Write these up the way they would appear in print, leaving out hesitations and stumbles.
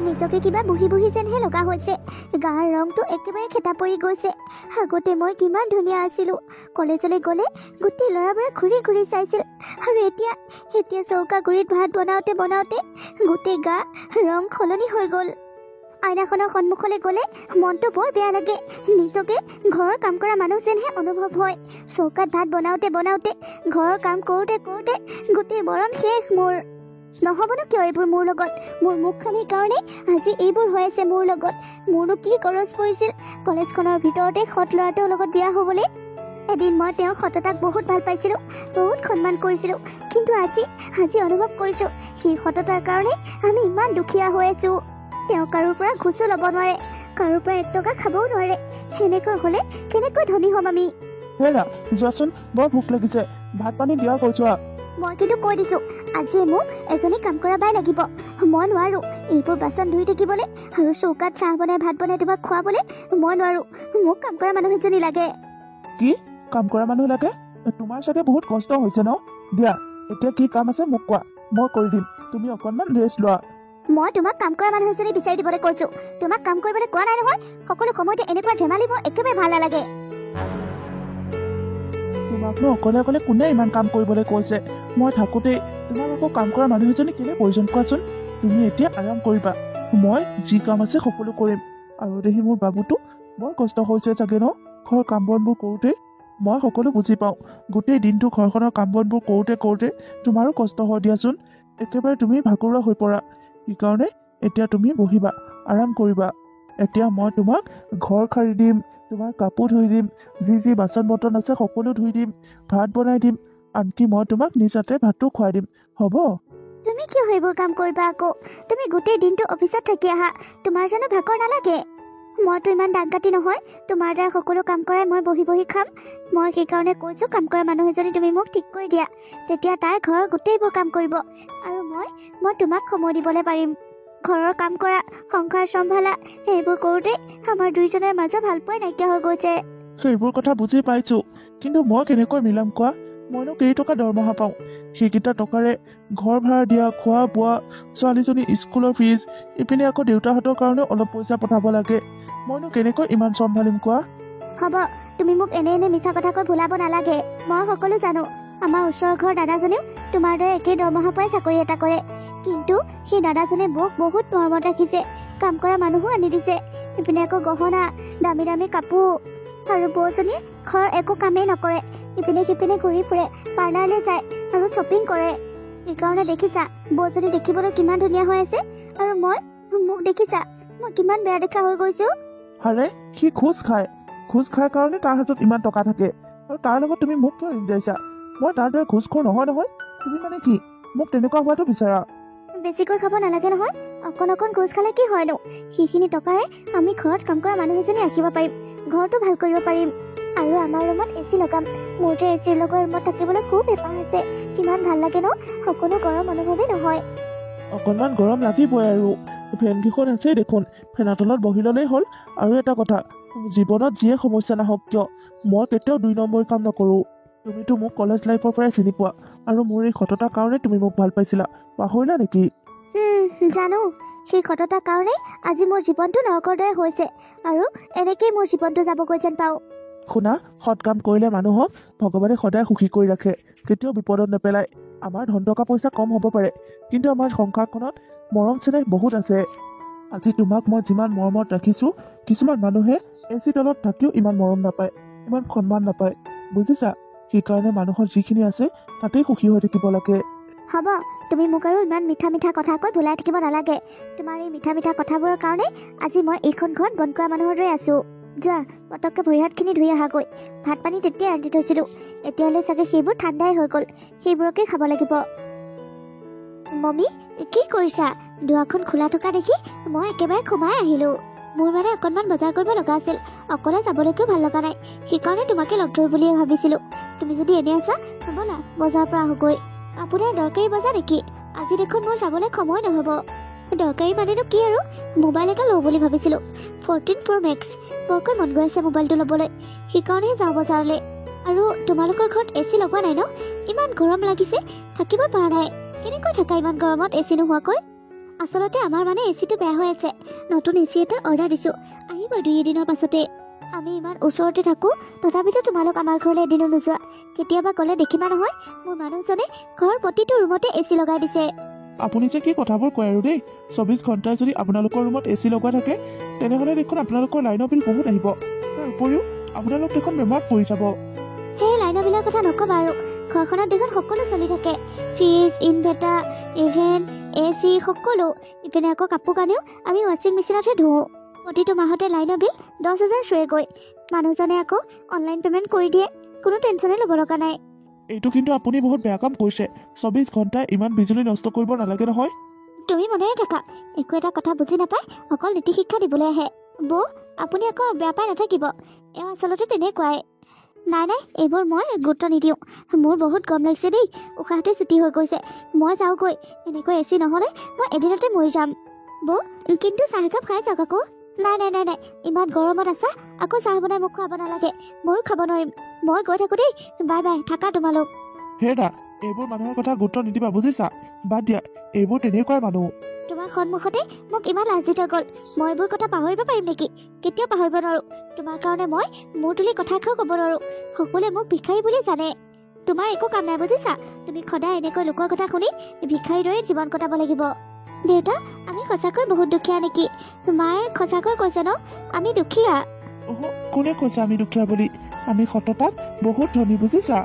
নিজকে কিবা বহি বহি যেনহে লগা হৈছে। গাৰ ৰংটো একেবাৰে খেতা পৰি গৈছে। আগতে মই কিমান ধুনীয়া আছিলোঁ। কলেজলৈ গ'লে গোটেই ল'ৰাবোৰে ঘূৰি ঘূৰি চাইছিল, আৰু এতিয়া চৌকা গুৰিত ভাত বনাওঁতে গোটেই গা ৰং সলনি হৈ গ'ল। আইনাখনৰ সন্মুখলৈ গ'লে মনটো বৰ বেয়া লাগে। নিজকে ঘৰৰ কাম কৰা মানুহ যেনহে অনুভৱ হয়। চৌকাত ভাত বনাওঁতে ঘৰৰ কাম কৰোঁতে গোটেই বৰণ শেষ মোৰ। নহ'বনো কিয় এইবোৰ মোৰ লগত? মোৰ মুখখানিৰ কাৰণে আজি এইবোৰ হৈ আছে মোৰ লগত। মোৰনো কি গৰজ পৰিছিল কলেজখনৰ ভিতৰতে সৎ ল'ৰাটোৰ লগত বিয়া হ'বলৈ। এদিন মই তেওঁৰ সততাক বহুত ভাল পাইছিলোঁ, বহুত সন্মান কৰিছিলোঁ। কিন্তু আজি অনুভৱ কৰিছোঁ সেই সততাৰ কাৰণে আমি ইমান দুখীয়া হৈ আছোঁ। তেওঁ কাৰোৰ পৰা ঘুচো ল'ব নোৱাৰে, কাৰোৰ পৰা 1 টকা খাবও নোৱাৰে। সেনেকৈ হ'লে কেনেকৈ ধনী হ'ম আমি? হেৰা যোৱাচোন, বৰ ভোক লাগিছে, ভাত পানী দিয়া কৈছো। মই কিন্তু কৈ দিছোঁ, আজি মোক এজনী কাম কৰা বাই লাগিব। মই নোৱাৰোঁ এইবোৰ বাচন ধুই থাকিবলৈ আৰু চৌকাত চাহ বনাই ভাত বনাই তোমাক খুৱাবলৈ। মই নোৱাৰোঁ, মোক কাম কৰা মানুহ এজনী লাগে। কি কাম কৰা মানুহ লাগে? তোমাৰ চাগে বহুত কষ্ট হৈছে ন? দিয়া এতিয়া কি কাম আছে মোক কোৱা, মই কৰি দিম। তুমি অকণমান ৰেষ্ট লোৱা। মই তোমাক কাম কৰা মানুহ এজনী বিচাৰি দিবলৈ কৈছোঁ, তোমাক কাম কৰিবলৈ কোৱা নাই নহয়। সকলো সময়তে এনেকুৱা ধেমালি মোৰ একেবাৰে ভাল নালাগে। তোমাকনো অকলে অকলে কোনে ইমান কাম কৰিবলৈ কৈছে? মই থাকোঁতেই তোমাক আকৌ কাম কৰা মানুহ এজনী কেলে প্ৰয়োজন কোৱাচোন? তুমি এতিয়া আৰাম কৰিবা, মই যি কাম আছে সকলো কৰিম। আৰু দেখি মোৰ বাবুটো বৰ কষ্ট হৈছে চাগে ন ঘৰৰ কাম বনবোৰ কৰোঁতে? মই সকলো বুজি পাওঁ, গোটেই দিনটো ঘৰখনৰ কাম বনবোৰ কৰোঁতে তোমাৰো কষ্ট হয় দিয়াচোন। একেবাৰে তুমি ভাগৰুৱা হৈ পৰা। সেইকাৰণে এতিয়া তুমি বহিবা, আৰাম কৰিবা। এতিয়া মই তোমাক ঘৰ সাৰি দিম, তোমাৰ কাপোৰ ধুই দিম, যি বাচন বৰ্তন আছে সকলো ধুই দিম, ভাত বনাই দিম, আনকি মই তোমাক নিজ হাতে ভাতো খুৱাই দিম, হ'ব? তুমি কিয় সেইবোৰ কাম কৰিবা আকৌ? তুমি গোটেই দিনটো অফিচত থাকি আহা, তোমাৰ জানো ভাগৰ নালাগে? মইতো ইমান ডাংকাটি নহয়, তোমাৰ দ্বাৰা সকলো কাম কৰাই মই বহি বহি খাম। মই সেইকাৰণে কৈছোঁ কাম কৰা মানুহ এজনী তুমি মোক ঠিক কৰি দিয়া। তেতিয়া তাই ঘৰৰ গোটেইবোৰ কাম কৰিব আৰু মই তোমাক সময় দিবলৈ পাৰিম। ঘৰৰ কাম কৰা, সংসাৰ চম্ভালা, সেইবোৰ কৰোঁতে আমাৰ দুইজনৰ মাজত ভালপোৱাই নাইকিয়া হৈ গৈছে। সেইবোৰ কথা বুজি পাইছোঁ, কিন্তু মই কেনেকৈ মিলাম কোৱা? মইনো কেইটকা দৰমহা পাওঁ? সেইকেইটা টকাৰে ঘৰ ভাড়া দিয়া, খোৱা বোৱা, ছোৱালীজনী স্কুলৰ ফিজ, ইপিনে আকৌ দেউতাহঁতৰ কাৰণে অলপ পইচা পঠাব লাগে। মইনো কেনেকৈ ইমান চম্ভালিম কোৱা? হ'ব, তুমি মোক এনে মিছা কথা কৈ ভুলাব নালাগে। মই সকলো জানো। আমাৰ ওচৰৰ ঘৰৰ দাদাজনেও তোমাৰ দৰে একেই দৰমহা পাই চাকৰি এটা কৰে। কিন্তু সেই দাদাজনে বৌক বহুত মৰমত ৰাখিছে, কাম কৰা মানুহো আনি দিছে, ইপিনে আকৌ গহনা, দামী দামী কাপোৰ। আৰু বৌজনীয়ে ঘৰৰ একো কামেই নকৰে, ইপিনে সিপিনে ঘূৰি ফুৰে, পাৰ্লাৰলৈ যায় আৰু শ্বপিং কৰে। সেইকাৰণে দেখিছা বৌজনী দেখিবলৈ কিমান ধুনীয়া হৈ আছে, আৰু মোক দেখিছা মই কিমান বেয়া দেখা হৈ গৈছোঁ। আৰে সি খোজ খায় কাৰণে তাৰ হাতত ইমান টকা থাকে, আৰু তাৰ লগত তুমি মোক কিয় ৰিঞ্জাইছা? মই তাৰ দৰে ঘোষখোৰ নহয়। তুমি মানে কি মোক তেনেকুৱা হোৱাটো বিচাৰা? বেছিকৈ খাব নালাগে নহয়, অকণ ঘোষ খালে কি হয়নো? সেইখিনি টকাৰে আমি ঘৰত কাম কৰা মানুহ এজনী ৰাখিব পাৰিম, ঘৰটো ভাল কৰিব পাৰিম। আৰু আমাৰ ৰুমত AC লগাম। মোৰ যে AC লগৰ ৰুমত থাকিবলৈ খুব হেঁপাহ আছে। কিমান ভাল লাগে ন, সকলো গৰম অনুভৱেই নহয়। অকণমান গৰম লাগিবই, আৰু ফেন কেইখন আছেই দেখোন, ফেনৰ তলত বহি ল'লেই হ'ল। আৰু এটা কথা, জীৱনত যিয়ে সমস্যা নাহক কিয়, মই কেতিয়াও 2 নম্বৰী কাম নকৰোঁ। তুমিতো মোক কলেজ লাইফৰ পৰাই চিনি পোৱা, আৰু মোৰ এই সততাৰ কাৰণে তুমি মোক ভাল পাইছিলা, পাহৰিলা নেকি? জানো, সেই সততাৰ কাৰণে আজি মোৰ জীৱনটো নৰকৰ দৰে হৈছে, আৰু এনেকেই মোৰ জীৱনটো যাবগৈ যেন পাওঁ। শুনা, সৎ কাম কৰিলে মানুহক ভগৱানে সদায় সুখী কৰি ৰাখে, কেতিয়াও বিপদত নেপেলায়। আমাৰ ধন টকা পইচা কম হ'ব পাৰে, কিন্তু আমাৰ সংসাৰখনত মৰম চেনেহ বহুত আছে। আজি তোমাক মই যিমান মৰমত ৰাখিছোঁ, কিছুমান মানুহে AC তলত থাকিও ইমান মৰম নাপায়, ইমান সন্মান নাপায়, বুজিছা? সেইকাৰণে মানুহৰ যিখিনি আছে তাতেই সুখী হৈ থাকিব লাগে। হ'ব, তুমি মোক আৰু ইমান মিঠা কথা কৈ ভুলাই থাকিব নালাগে। তোমাৰ এই মিঠা কথাবোৰৰ কাৰণে আজি মই এইখন ঘৰত বন্ধ কৰা মানুহৰ দৰে আছোঁ। যোৱা, পটককৈ ভৰি হাতখিনি ধুই আহাগৈ। ভাত পানী তেতিয়াই ৰান্ধি থৈছিলোঁ, এতিয়ালৈ চাগে সেইবোৰ ঠাণ্ডাই হৈ গ'ল, সেইবোৰকে খাব লাগিব। মম্মী, কি কৰিছা? দুৱাৰখন খোলা থকা দেখি মই একেবাৰে সোমাই আহিলোঁ। মোৰ মানে অকণমান বজাৰ কৰিব লগা আছিল, অকলে যাবলৈকেও ভাল লগা নাই, সেইকাৰণে তোমাকে লগ ধৰোঁ বুলিয়ে ভাবিছিলোঁ। তুমি যদি এনে আছা, ব'লা বজাৰৰ পৰা আহোগৈ। আপোনাৰ দৰকাৰী বজাৰ নেকি? আজি দেখোন মোৰ যাবলৈ সময় নহ'ব। দৰকাৰী মানেনো কি আৰু, মোবাইল এটা লওঁ বুলি ভাবিছিলোঁ, 14 Pro Max। বৰকৈ মন গৈ আছে মোবাইলটো ল'বলৈ, সেইকাৰণেহে যাওঁ বজাৰলৈ। আৰু তোমালোকৰ ঘৰত AC লগোৱা নাই ন? ইমান গৰম লাগিছে, থাকিব পৰা নাই। কেনেকৈ থাকা ইমান গৰমত AC নোহোৱাকৈ? আচলতে আমাৰ মানে এচিটো বেয়া হৈ আছে, নতুন এচি এটা অৰ্ডাৰ দিছোঁ, আহিব 2 দিনৰ পাছতে। আমি ইমান ওচৰতে থাকোঁ, তথাপিতো তোমালোক আমাৰ ঘৰলৈ এদিনো নোযোৱা। কেতিয়াবা গ'লে দেখিবা নহয়, মোৰ মানুহজনে ঘৰৰ প্ৰতিটো ৰুমতে এচি লগাই দিছে। আপুনি যে কি কথাবোৰ কয় আৰু দেই। 24 ঘণ্টাই যদি আপোনালোকৰ ৰুমত এচি লগোৱা থাকে, তেনেহ'লে দেখোন আপোনালোকৰ লাইনৰ বিল বহুত আহিব। তাৰ উপৰিও আপোনালোক দেখোন বেমাৰত পৰি যাব। সেই লাইনৰ বিলৰ কথা নক'বা আৰু। ঘৰখনত দেখোন সকলো চলি থাকে, ফ্ৰিজ, ইনভাৰ্টাৰ, ইভেন এচি সকলো। ইপিনে আকৌ কাপোৰ কানিও আমি ৱাশ্বিং মেচিনতহে ধুওঁ। প্ৰতিটো মাহতে লাইনৰ বিল 10,000 চুৱেগৈ। মানুহজনে আকৌ অনলাইন পে'মেণ্ট কৰি দিয়ে, কোনো টেনশ্যনে ল'ব লগা নাই। এইটো কিন্তু আপুনি বহুত বেয়া কাম কৰিছে। 24 ঘণ্টাই ইমান বিজুলী নষ্ট কৰিব নালাগে নহয়। তুমি মনেৰে থাকা, একো এটা কথা বুজি নাপায়, অকল নীতি শিক্ষা দিবলৈ আহে। বৌ, আপুনি আকৌ বেয়া পাই নাথাকিব, এওঁ আচলতে তেনেকুৱাই। নাই নাই, এইবোৰ মই গুৰুত্ব নিদিওঁ। মোৰ বহুত গৰম লাগিছে দেই, উশাহতে ছুটি হৈ গৈছে। মই যাওঁগৈ, এনেকৈ এচি নহ'লে মই এদিনতে মৰি যাম। বৌ, কিন্তু চাহ একাপ খাই যাওক আকৌ। নাই নাই নাই নাই, ইমান গৰমত আছা, আকৌ চাহ বনাই মোক খুৱাব নালাগে, ময়ো খাব নোৱাৰিম। মই গৈ থাকোঁ দেই, বাই বাই, থাকা তোমালোক। হেৰা, এইবোৰ মানুহৰ কথা গুৰুত্ব নিদিবা বুজিছা। বাদ দিয়া, এইবোৰ তেনেকুৱাই মানুহ। তোমাৰ সন্মুখতে মোক ইমান লাজিত গ'ল, মই এইবোৰ কথা পাহৰিব পাৰিম নেকি? কেতিয়াও পাহৰিব নোৱাৰোঁ। তোমাৰ কাৰণে মই মূৰ তুলি কথা এষাৰো ক'ব নোৱাৰোঁ। সকলোৱে মোক ভিক্ষাৰী বুলি জানে। তোমাৰ একো কাম নাই বুজিছা। তুমি সদায় এনেকৈ লোকৰ কথা শুনি ভিক্ষাৰীৰ দৰে জীৱন কটাব লাগিব। দেউতা, আমি সঁচাকৈ বহুত দুখীয়া নেকি? মায়ে সঁচাকৈ কৈছে ন আমি দুখীয়া? কোনে কৈছে আমি দুখীয়া বুলি? আমি সততাত বহুত ধনী বুজিছা।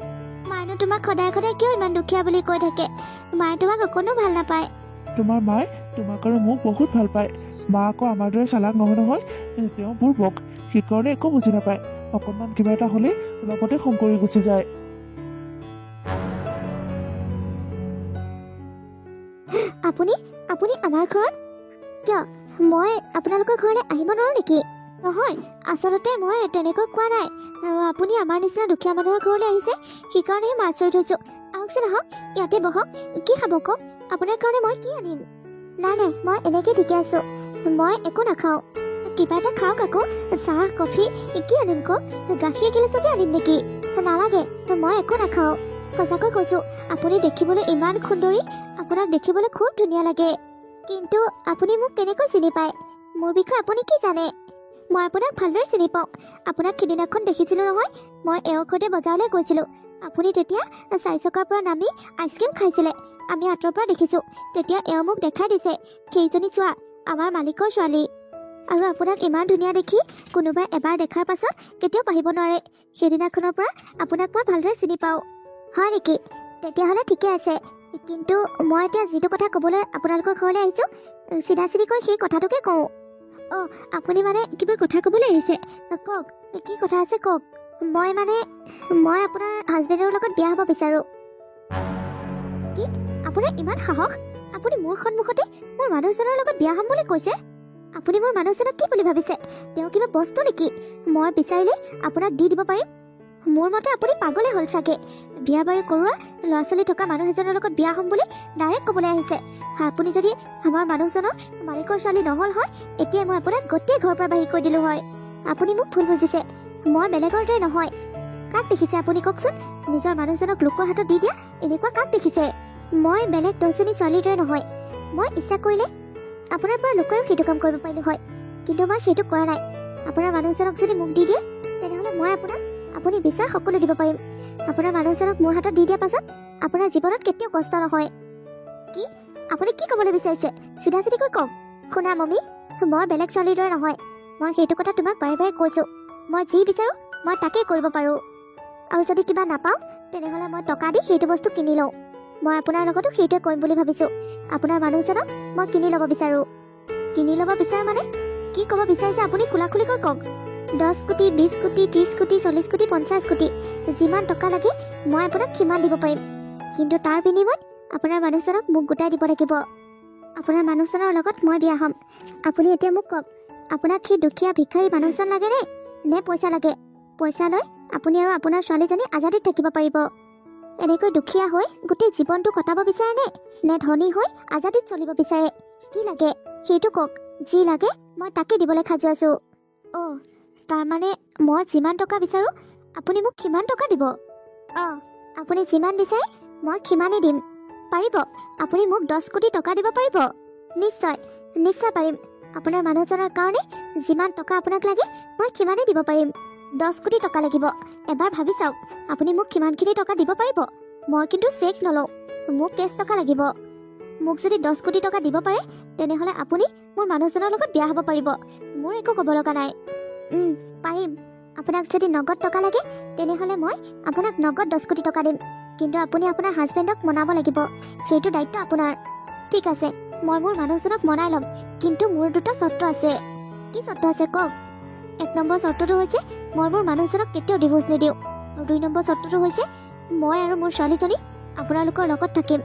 মায়েনো তোমাক সদায় সদায় কিয় ইমান দুখীয়া বুলি কৈ থাকে? মায়ে তোমাক অকণো ভাল নাপায়। তোমাৰ মায়ে তোমাক আৰু মোক বহুত ভাল পায়। মা আকৌ আমাৰ দৰে চালাক নহয় নহয়, তেওঁ বুৰ্বক, সেইকাৰণে একো বুজি নাপায়। অকণমান কিবা এটা হ'লে লগতে খং কৰি গুচি যায়। আপুনি আপুনি আমাৰ ঘৰত কিয়? মই আপোনালোকৰ ঘৰলৈ আহিব নোৱাৰোঁ নেকি? নহয়, আচলতে মই তেনেকৈ কোৱা নাই। আপুনি আমাৰ নিচিনা দুখীয়া মানুহৰ ঘৰলৈ আহিছে, সেইকাৰণেহে মই আচৰিত হৈছোঁ। আহকচোন আহক, ইয়াতে বহক। কি খাব কওক? আপোনাৰ কাৰণে মই কি আনিম? নাই নাই, মই এনেকৈ ঠিকে আছোঁ, মই একো নাখাওঁ। কিবা এটা খাওক আকৌ, চাহ কফি কি আনিম কওক? গাখীৰ এগিলাচকে আনিম নেকি? নালাগে, মই একো নাখাওঁ। সঁচাকৈ কৈছোঁ, আপুনি দেখিবলৈ ইমান সুন্দৰী, আপোনাক দেখিবলৈ খুব ধুনীয়া লাগে। কিন্তু আপুনি মোক কেনেকৈ চিনি পায়? মোৰ বিষয়ে আপুনি কি জানে? মই আপোনাক ভালদৰে চিনি পাওঁ। আপোনাক সিদিনাখন দেখিছিলোঁ নহয়, মই এওঁৰ সৈতে বজাৰলৈ গৈছিলোঁ। আপুনি তেতিয়া 4 চকাৰ পৰা নামি আইচক্ৰীম খাইছিলে। আমি আঁতৰৰ পৰা দেখিছোঁ। তেতিয়া এওঁ মোক দেখাই দিছে, সেইজনী চোৱা, আমাৰ মালিকৰ ছোৱালী। আৰু আপোনাক ইমান ধুনীয়া দেখি কোনোবাই এবাৰ দেখাৰ পাছত কেতিয়াও পাহৰিব নোৱাৰে। সেইদিনাখনৰ পৰা আপোনাক মই ভালদৰে চিনি পাওঁ। হয় নেকি? তেতিয়াহ'লে ঠিকে আছে। কিন্তু মই এতিয়া যিটো কথা ক'বলৈ আপোনালোকৰ ঘৰলৈ আহিছোঁ, চিধা চিধিকৈ সেই কথাটোকে কওঁ। অঁ, আপুনি মানে কিবা কথা ক'বলৈ আহিছে? কওক, কি কথা আছে কওক। মই আপোনাৰ হাজবেণ্ডৰ লগত বিয়া হ'ব বিচাৰোঁ। কি? আপোনাৰ ইমান সাহস? আপুনি মোৰ সন্মুখতে মোৰ মানুহজনৰ লগত বিয়া হ'ম বুলি কৈছে? আপুনি মোৰ মানুহজনক কি বুলি ভাবিছে? তেওঁ কিবা বস্তু নেকি? মই বিচাৰিলে আপোনাক দি দিব পাৰিম। মোৰ মতে আপুনি পাগলে হ'ল চাগে। বিয়া বাৰু কৰোৱা, ল'ৰা ছোৱালী থকা মানুহ এজনৰ লগত বিয়া হ'ম বুলি ডাইৰেক্ট ক'বলৈ আহিছে। আপুনি যদি আমাৰ মানুহজনৰ মালিকৰ ছোৱালী নহ'ল হয়, এতিয়া মই আপোনাক গোটেই ঘৰৰ পৰা বাহিৰ কৰি দিলোঁ হয়। আপুনি মোক ভুল বুজিছে, মই বেলেগৰ দৰে নহয়। কাক দেখিছে আপুনি কওকচোন? নিজৰ মানুহজনক লোকৰ হাতত দি দিয়া এনেকুৱা কাক দেখিছে? মই বেলেগ 10জনী ছোৱালীৰ দৰে নহয়। মই ইচ্ছা কৰিলে আপোনাৰ পৰা লুকায়ো সেইটো কাম কৰিব পাৰিলোঁ হয়, কিন্তু মই সেইটো কৰা নাই। আপোনাৰ মানুহজনক যদি মোক দি দিয়ে, তেনেহ'লে মই আপুনি বিচৰা সকলো দিব পাৰিম। আপোনাৰ মানুহজনক মোৰ হাতত দি দিয়াৰ পাছত আপোনাৰ জীৱনত কেতিয়াও কষ্ট নহয়। কি? আপুনি কি ক'বলৈ বিচাৰিছে? চিধা চিধিকৈ কওক। শুনা মমি, মই বেলেগ ছোৱালীৰ দৰে নহয়। মই সেইটো কথা তোমাক বাৰে বাৰে কৈছোঁ। মই যি বিচাৰোঁ মই তাকেই কৰিব পাৰোঁ। আৰু যদি কিবা নাপাওঁ, তেনেহ'লে মই টকা দি সেইটো বস্তু কিনি লওঁ। মই আপোনাৰ লগতো সেইটোৱে কৰিম বুলি ভাবিছোঁ। আপোনাৰ মানুহজনক মই কিনি ল'ব বিচাৰোঁ। কিনি ল'ব বিচাৰোঁ মানে? কি ক'ব বিচাৰিছে আপুনি খোলাখুলিকৈ কওক। 10 কোটি, 20 কোটি, 30 কোটি, 40 কোটি, 50 কোটি, যিমান টকা লাগে মই আপোনাক সিমান দিব পাৰিম। কিন্তু তাৰ বিনিময়ত আপোনাৰ মানুহজনক মোক গোটাই দিব লাগিব। আপোনাৰ মানুহজনৰ লগত মই বিয়া হ'ম। আপুনি এতিয়া মোক কওক, আপোনাক সেই দুখীয়া ভিক্ষাৰী মানুহজন লাগেনে, নে পইচা লাগে? পইচা লৈ আপুনি আৰু আপোনাৰ ছোৱালীজনী আজাদীত থাকিব পাৰিব। এনেকৈ দুখীয়া হৈ গোটেই জীৱনটো কটাব বিচাৰেনে, নে ধনী হৈ আজাদীত চলিব বিচাৰে? কি লাগে সেইটো কওক। যি লাগে মই তাকে দিবলৈ সাজু আছোঁ। অঁ, তাৰমানে মই যিমান টকা বিচাৰোঁ আপুনি মোক সিমান টকা দিব? অঁ, আপুনি যিমান বিচাৰে মই সিমানেই দিম। পাৰিব? আপুনি মোক 10 কোটি টকা দিব পাৰিব? নিশ্চয় নিশ্চয় পাৰিম আপোনাৰ মানুহজনৰ কাৰণে যিমান টকা আপোনাক লাগে মই সিমানেই দিব পাৰিম 10 কোটি টকা লাগিব এবাৰ ভাবি চাওক আপুনি মোক কিমানখিনি টকা দিব পাৰিব মই কিন্তু চেক নলওঁ মোক কেছ টকা লাগিব মোক যদি 10 কোটি টকা দিব পাৰে তেনেহ'লে আপুনি মোৰ মানুহজনৰ লগত বিয়া হ'ব পাৰিব মোৰ একো ক'ব লগা নাই পাৰিম আপোনাক যদি নগদ টকা লাগে তেনেহ'লে মই আপোনাক নগদ 10 কোটি টকা দিম কিন্তু আপুনি আপোনাৰ হাজবেণ্ডক মনাব লাগিব সেইটো দায়িত্ব আপোনাৰ ঠিক আছে মই মোৰ মানুহজনক মনাই ল'ম কিন্তু মোৰ দুটা চৰ্ত আছে কি চৰ্ত আছে কওক 1 নম্বৰ চৰ্তটো হৈছে মই মোৰ মানুহজনক কেতিয়াও ডিভোৰ্চ নিদিওঁ আৰু 2 নম্বৰ চৰ্তটো হৈছে মই আৰু মোৰ ছোৱালীজনী আপোনালোকৰ লগত থাকিম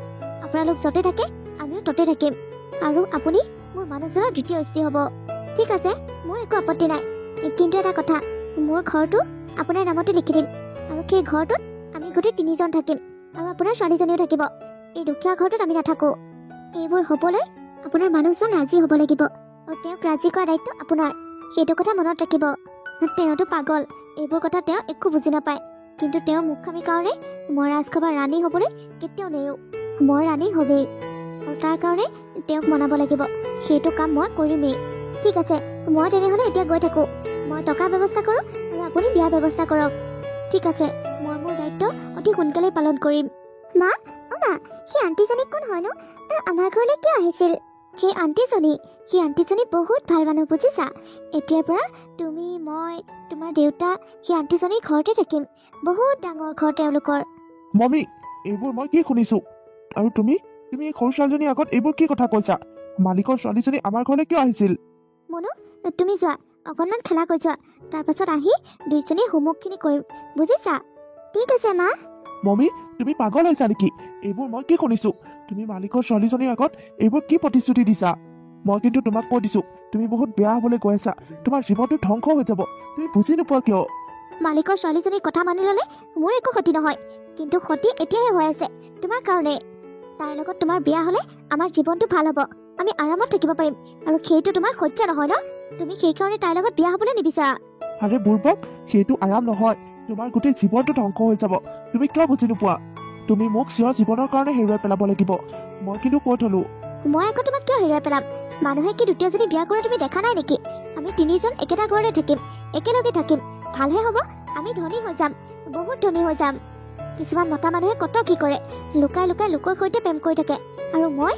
আপোনালোক য'তে থাকে আমিও ত'তে থাকিম আৰু আপুনি মোৰ মানুহজনৰ দ্বিতীয় স্ত্ৰী হ'ব ঠিক আছে মোৰ একো আপত্তি নাই কিন্তু এটা কথা মোৰ ঘৰটো আপোনাৰ নামতে লিখি দিম আৰু সেই ঘৰটোত আমি গোটেই 3জন থাকিম আৰু আপোনাৰ ছোৱালীজনীও থাকিব এই দুখীয়া ঘৰটোত আমি নাথাকোঁ এইবোৰ হ'বলৈ আপোনাৰ মানুহজন ৰাজি হ'ব লাগিব আৰু তেওঁক ৰাজি কৰা দায়িত্ব আপোনাৰ সেইটো কথা মনত ৰাখিব তেওঁতো পাগল এইবোৰ কথা তেওঁ একো বুজি নাপায় কিন্তু তেওঁ মুখামী কাৰণে মই ৰাজসভাৰ ৰাণী হ'বলৈ কেতিয়াও নেৰোঁ মই ৰাণী হ'বেই আৰু তাৰ কাৰণে তেওঁক মনাব লাগিব সেইটো কাম মই কৰিমেই ঠিক আছে মই তেনেহ'লে এতিয়া গৈ থাকোঁ মই টকাৰ ব্যৱস্থা কৰোঁ আৰু আপুনি বিয়াৰ ব্যৱস্থা কৰক ঠিক আছে মই মোৰ দায়িত্ব অতি সোনকালেই পালন কৰিম মা সেই আণ্টিজনী কোন হয়নো আৰু আমাৰ ঘৰলৈ কিয় আহিছিল সেই আণ্টিজনী বহুত ভাল মানুহ বুজিছা এতিয়াৰ পৰা তুমি মই তোমাৰ দেউতা সেই আণ্টিজনীৰ ঘৰতে থাকিম বহুত ডাঙৰ ঘৰ তেওঁলোকৰ মমি এইবোৰ মই কি শুনিছো আৰু তুমি এই সৰু ছোৱালীজনীৰ আগত এইবোৰ কি কথা কৈছা মালিকৰ ছোৱালীজনী আমাৰ ঘৰলৈ কিয় আহিছিল মনো তুমি যোৱা অকণমান খেলা কৈ যোৱা তাৰপাছত আহি দুইজনী হোমৱৰ্কখিনি কৰিম বুজিছা ঠিক আছে মা মমি তুমি পাগল হৈছা নেকি এইবোৰ মই কি শুনিছো তুমি মালিকৰ ছোৱালীজনীৰ আগত এইবোৰ কি প্ৰতিশ্ৰুতি দিছা মই কিন্তু তোমাক কৈ দিছো তুমি বহুত বেয়া হ'বলৈ গৈ আছা তোমাৰ জীৱনটো ধ্বংস হৈ যাব তুমি বুজি নোপোৱা কিয় মালিকৰ ছোৱালীজনীৰ কথা মানি ল'লে মোৰ একো ক্ষতি নহয় কিন্তু ক্ষতি এতিয়াহে হৈ আছে তোমাৰ কাৰণে তাইৰ লগত তোমাৰ বিয়া হ'লে আমাৰ জীৱনটো ভাল হ'ব আমি আৰামত থাকিব পাৰিম আৰু সেইটো তোমাৰ সহ্য নহয় ন তুমি সেইকাৰণে তাইৰ লগত বিয়া হ'বলৈ নিবিচাৰা আৰে বুৰ্বক সেইটো আৰাম নহয় তোমাৰ গোটেই জীৱনটো ধ্বংস হৈ যাব তুমি কিয় বুজি নোপোৱা তুমি মোক চিৰ জীৱনৰ কাৰণে হেৰুৱাই পেলাব লাগিব মই কিন্তু কৈ থলো মই আকৌ তোমাক কিয় হেৰুৱাই পেলাম মানুহে কি দ্বিতীয়জনী বিয়া কৰা তুমি দেখা নাই নেকি আমি 3জন একেটা ঘৰতে থাকিম একেলগে থাকিম ভালহে হ'ব আমি ধনী হৈ যাম বহুত ধনী হৈ যাম কিছুমান মতা মানুহে কত কি কৰে লুকাই লুকাই লোকৰ সৈতে প্ৰেম কৰি থাকে আৰু মই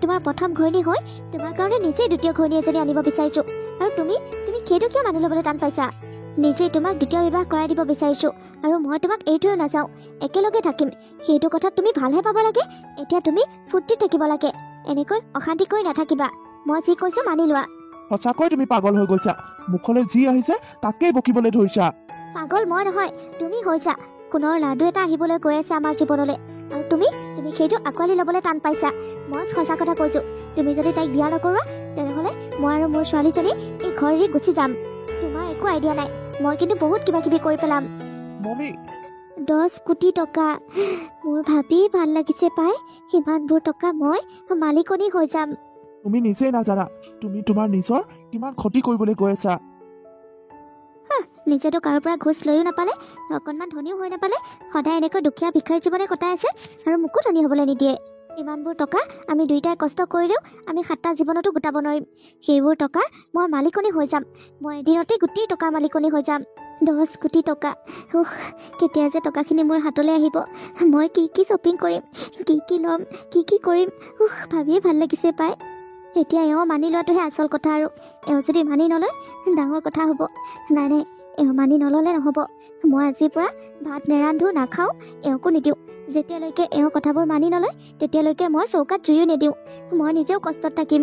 তোমাৰ প্ৰথম ঘৈণী হৈ তোমাৰ কাৰণে নিজেই দ্বিতীয় ঘৈণী এজনী আনিব বিচাৰিছোঁ আৰু তুমি সেইটো কিয় মানি ল'বলৈ টান পাইছা নিজেই তোমাক দ্বিতীয় বিবাহ কৰাই দিব বিচাৰিছোঁ আৰু মই তোমাক এৰি থৈ নাযাওঁ একেলগে থাকিম সেইটো কথাত তুমি ভালহে পাব লাগে এতিয়া তুমি ফূৰ্তিত থাকিব লাগে এনেকৈ অশান্তি কৰি নাথাকিবা মই যি কৈছোঁ মানি লোৱা সঁচাকৈ তুমি পাগল হৈ গৈছা মুখলৈ যি আহিছে তাকেই বকিবলৈ ধৰিছা পাগল মই নহয় তুমি হৈছা সোণৰ লাডু এটা আহিবলৈ গৈ আছে আমাৰ জীৱনলৈ আৰু তুমি সেইটো আঁকোৱালি ল'বলৈ টান পাইছা মই সঁচা কথা কৈছোঁ তুমি যদি তাইক বিয়া নকৰোৱা তেনেহ'লে মই আৰু মোৰ ছোৱালীজনী এই ঘৰ এৰি গুচি যাম তোমাৰ একো আইডিয়া নাই মই কিন্তু বহুত কিবা কিবি কৰি পেলাম মমি 10 কোটি টকা মোৰ ভাবি ভাল লাগিছে পাই সিমানবোৰ টকা মই মালিকনী হৈ যাম তুমি নিজেই নাজানা তুমি তোমাৰ নিজৰ কিমান ক্ষতি কৰিবলৈ গৈ আছা নিজেতো কাৰোৰ পৰা ঘোচ লৈও নাপালে অকণমান ধনীও হৈ নাপালে সদায় এনেকৈ দুখীয়া ভিক্ষাৰী জীৱনে কটাই আছে আৰু মোকো ধনী হ'বলৈ নিদিয়ে ইমানবোৰ টকা আমি দুয়োটাই কষ্ট কৰিলেও আমি 7টা জীৱনতো গোটাব নোৱাৰিম সেইবোৰ টকাৰ মই মালিকনী হৈ যাম মই এদিনতে গোটেই টকাৰ মালিকনী হৈ যাম 10 কোটি টকা কেতিয়া যে টকাখিনি মোৰ হাতলৈ আহিব মই কি শ্বপিং কৰিম কি ল'ম কি কৰিম ভাবিয়ে ভাল লাগিছে পাই এতিয়া এওঁ মানি লোৱাটোহে আচল কথা আৰু এওঁ যদি মানি নলয় ডাঙৰ কথা হ'ব নাই এওঁ মানি নল'লে নহ'ব মই আজিৰ পৰা ভাত নেৰান্ধো নাখাওঁ এওঁকো নিদিওঁ যেতিয়ালৈকে এওঁ কথাবোৰ মানি নলয় তেতিয়ালৈকে মই চৌকাত জুয়ো নিদিওঁ মই নিজেও কষ্টত থাকিম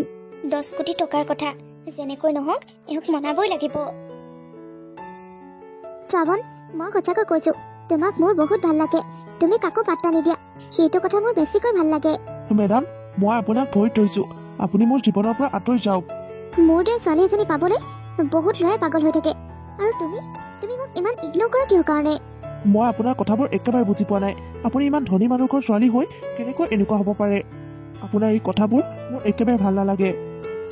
10 কোটি টকাৰ কথা যেনেকৈ নহওক এওঁক মনাবই লাগিব শ্ৰাৱণ মই সঁচাকৈ কৈছোঁ তোমাক মোৰ বহুত ভাল লাগে তুমি কাকো পাত্তা নিদিয়া সেইটো কথা মোৰ বেছিকৈ ভাল লাগে মেডাম মই আপোনাক ভৰিত থৈছোঁ আপুনি মোৰ জীৱনৰ পৰা আঁতৰি যাওক মোৰ দৰে ছোৱালী এজনী পাবলৈ বহুত ল'ৰাই পাগল হৈ থাকে আৰু তুমি মোক ইমান ইগনোৰ কৰা কিয় কাৰণে মই আপোনাৰ কথাবোৰ একেবাৰে বুজি পোৱা নাই আপুনি ইমান ধনী মানুহৰ ছোৱালী হৈ কেনেকৈ এনেকুৱা হ'ব পাৰে আপোনাৰ এই কথাবোৰ মোৰ একেবাৰে ভাল নালাগে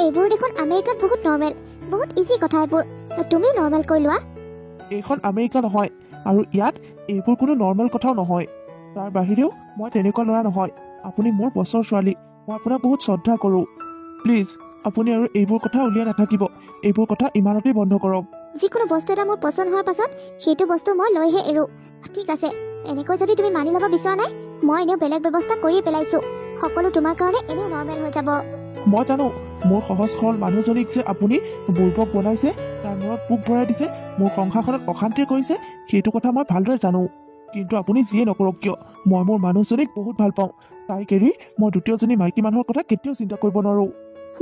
এইবোৰ দেখোন আমেৰিকাত বহুত নৰ্মেল বহুত ইজি কথা এইবোৰ তুমি নৰ্মেল কৰি লোৱা এইখন আমেৰিকা নহয় আৰু ইয়াত এইবোৰ কোনো নৰ্মেল কথাও নহয় তাৰ বাহিৰেও মই তেনেকুৱা ল'ৰা নহয় আপুনি মোৰ বছৰ ছোৱালী মই আপোনাক বহুত শ্ৰদ্ধা কৰোঁ প্লিজ আপুনি আৰু এইবোৰ কথা উলিয়াই নাথাকিব। এইবোৰ কথা ইমানতেই বন্ধ কৰক। যিকোনো বস্তু এটা মোৰ পচন্দ হোৱাৰ পাছত সেইটো বস্তু মই লৈহে এৰো। ঠিক আছে, এনেকৈ যদি তুমি মানি ল'ব বিচৰা নাই, মই এনেও বেলেগ ব্যৱস্থা কৰি পেলাইছো। সকলো তোমাৰ কাৰণে এনেও নৰ্মেল হৈ যাব। মই জানো মোৰ সহজ সৰল মানুহজনীক যে আপুনি বুৰ্বক বনাইছে, তাৰ মূৰত পোক ভৰাই দিছে, মোৰ সংসাৰখনত অশান্তি কৰিছে, সেইটো কথা মই ভালদৰে জানো। কিন্তু আপুনি যিয়ে নকৰক কিয়, মই মোৰ মানুহজনীক বহুত ভাল পাওঁ। তাইক এৰি মই দ্বিতীয়জনী মাইকী মানুহৰ কথা কেতিয়াও চিন্তা কৰিব নোৱাৰো।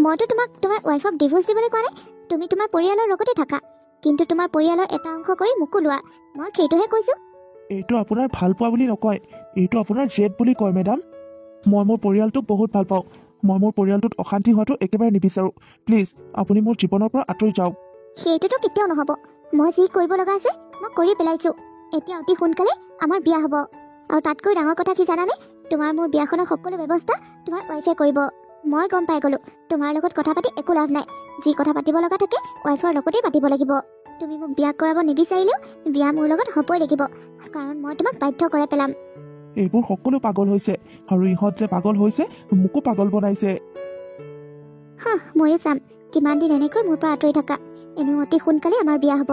মইতো তোমাক তোমাৰ ৱাইফক ডিভোৰ্চ দিবলৈ কোৱা নাই। তুমি তোমাৰ পৰিয়ালৰ লগতে থাকা, কিন্তু তোমাৰ পৰিয়ালৰ এটা অংশ কৰি মোকো লোৱা। মই সেইটোহে কৈছো। এইটো আপোনাৰ ভাল পোৱা বুলি নকয়, এইটো আপোনাৰ জেদ বুলি কয় মেডাম। মই মোৰ পৰিয়ালটোক বহুত ভাল পাওঁ। মই মোৰ পৰিয়ালটোত অশান্তি হোৱাটো একেবাৰে নিবিচাৰো। প্লিজ আপুনি মোৰ জীৱনৰ পৰা আঁতৰি যাওক। সেইটোতো কেতিয়াও নহ'ব। মই যি কৰিব লগা আছে মই কৰি পেলাইছো। এতিয়া অতি সোনকালে আমাৰ বিয়া হ'ব। আৰু তাতকৈ ডাঙৰ কথা কি জানানে? তোমাৰ মোৰ বিয়াখনৰ সকলো ব্যৱস্থা তোমাৰ ৱাইফে কৰিব। মই গম পাই গ'লো তোমাৰ লগত কথা পাতি একো লাভ নাই। যি কথা পাতিব লগা থাকে ৱাইফৰ লগতেই পাতিব লাগিব। তুমি মোক বিয়া কৰাব নিবিচাৰিলেও বিয়া মোৰ লগত হ'বই লাগিব, কাৰণ মই তোমাক বাধ্য কৰাই পেলাম। এইবোৰ সকলো পাগল হৈছে, আৰু ইহঁত যে পাগল হৈছে মোকো পাগল বনাইছে। ময়ো চাম কিমান দিন এনেকৈ মোৰ পৰা আঁতৰি থাকা। এনেও অতি সোনকালে আমাৰ বিয়া হ'ব।